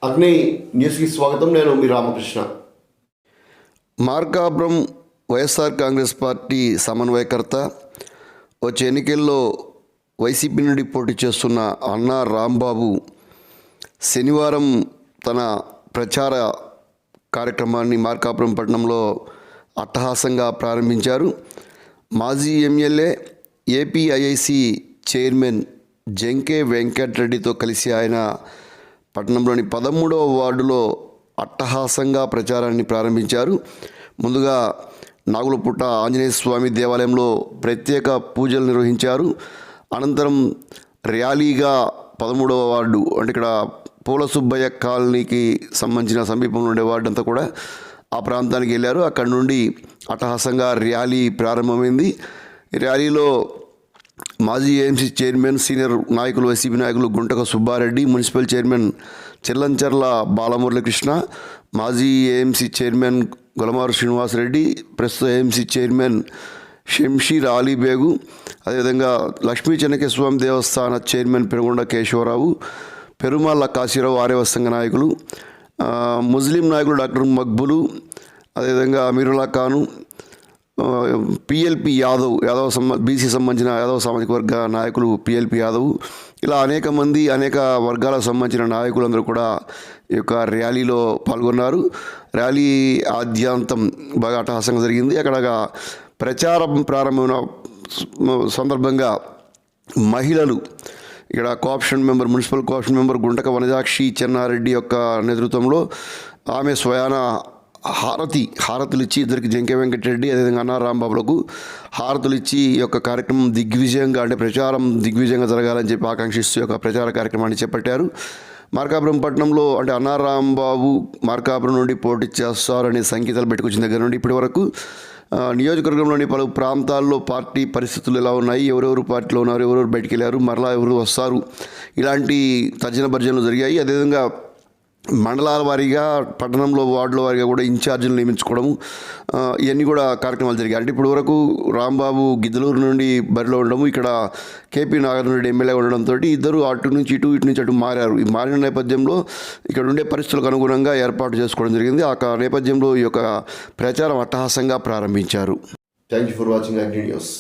అగ్ని న్యూస్కి స్వాగతం. నేను మీ రామకృష్ణ. మార్కాపురం వైఎస్ఆర్ కాంగ్రెస్ పార్టీ సమన్వయకర్త, వచ్చే ఎన్నికల్లో వైసీపీ నుండి పోటీ చేస్తున్న అన్నా రాంబాబు శనివారం తన ప్రచార కార్యక్రమాన్ని మార్కాపురం పట్టణంలో అట్టహాసంగా ప్రారంభించారు. మాజీ ఎమ్మెల్యే ఏపీఐఐసి చైర్మన్ జంకే వెంకటరెడ్డితో కలిసి ఆయన పట్టణంలోని 13వ వార్డులో అట్టహాసంగా ప్రచారాన్ని ప్రారంభించారు. ముందుగా నాగులపుట్ట ఆంజనేయ స్వామి దేవాలయంలో ప్రత్యేక పూజలు నిర్వహించారు. అనంతరం ర్యాలీగా 13వ వార్డు అంటే ఇక్కడ పూల సుబ్బయ్య కాలనీకి సంబంధించిన సమీపంలో ఉండే వార్డు అంతా కూడా ఆ ప్రాంతానికి వెళ్ళారు. అక్కడి నుండి అట్టహాసంగా ర్యాలీ ప్రారంభమైంది. ర్యాలీలో మాజీ ఏఎంసీ చైర్మన్, సీనియర్ నాయకులు, వైసీపీ నాయకులు గుంటక సుబ్బారెడ్డి, మున్సిపల్ చైర్మన్ చెల్లంచర్ల బాలమురళీకృష్ణ, మాజీ ఏఎంసీ చైర్మన్ గొలమారు శ్రీనివాసరెడ్డి, ప్రస్తుత ఏఎంసీ చైర్మన్ షంషీర్ అలీబేగు, అదేవిధంగా లక్ష్మీ చెన్నకేశ్వరం దేవస్థాన చైర్మన్ పెనుగొండ కేశవరావు, పెరుమాళ్ళ కాశీరావు, ఆర్యవ సంఘ నాయకులు, ముస్లిం నాయకులు డాక్టర్ మక్బులు, అదేవిధంగా అమీరుల్లా ఖాను, పిఎల్పి యాదవ్ బీసీ సంబంధించిన యాదవ్ సామాజిక వర్గ నాయకులు పిఎల్పి యాదవ్, ఇలా అనేక మంది అనేక వర్గాలకు సంబంధించిన నాయకులందరూ కూడా ఈ యొక్క ర్యాలీలో పాల్గొన్నారు. ర్యాలీ ఆద్యాంతం బాగా అట్టహాసంగా జరిగింది. అక్కడ ప్రచారం ప్రారంభమైన సందర్భంగా మహిళలు ఇక్కడ మున్సిపల్ కోఆప్షన్ మెంబర్ గుంటక వనజాక్షి చెన్నారెడ్డి యొక్క నేతృత్వంలో ఆమె స్వయాన హారతులు ఇచ్చి ఇద్దరికి జంకే వెంకటరెడ్డి అదేవిధంగా అన్నా రాంబాబులకు హారతులు ఇచ్చి ఈ యొక్క కార్యక్రమం దిగ్విజయంగా అంటే ప్రచారం దిగ్విజయంగా జరగాలని చెప్పి ఆకాంక్షిస్తూ యొక్క ప్రచార కార్యక్రమాన్ని చేపట్టారు. మార్కాపురం పట్టణంలో అంటే అన్నా రాంబాబు మార్కాపురం నుండి పోటీ చేస్తారనే సంకేతాలు పెట్టుకొచ్చిన దగ్గర నుండి ఇప్పటి వరకు నియోజకవర్గంలోని పలు ప్రాంతాల్లో పార్టీ పరిస్థితులు ఎలా ఉన్నాయి, ఎవరెవరు పార్టీలో ఉన్నారు, ఎవరెవరు బయటికి వెళ్ళారు, మరలా ఎవరు వస్తారు, ఇలాంటి తర్జన భర్జనలు జరిగాయి. అదేవిధంగా మండలాల వారీగా, పట్టణంలో వార్డుల వారీగా కూడా ఇన్ఛార్జీలు నియమించుకోవడము, ఇవన్నీ కూడా కార్యక్రమాలు జరిగాయి. అంటే ఇప్పుడు వరకు రాంబాబు గిద్దలూరు నుండి బరిలో ఉండడము, ఇక్కడ కేపీ నాగర్ నుండి ఎమ్మెల్యే ఉండడంతో ఇద్దరు అటు నుంచి ఇటు నుంచి అటు మారారు. ఈ మారిన నేపథ్యంలో ఇక్కడ ఉండే పరిస్థితులకు అనుగుణంగా ఏర్పాటు చేసుకోవడం జరిగింది. ఆ నేపథ్యంలో ఈ యొక్క ప్రచారం అట్టహాసంగా ప్రారంభించారు. థ్యాంక్ యూ ఫర్ వాచింగ్ అగ్ని న్యూస్.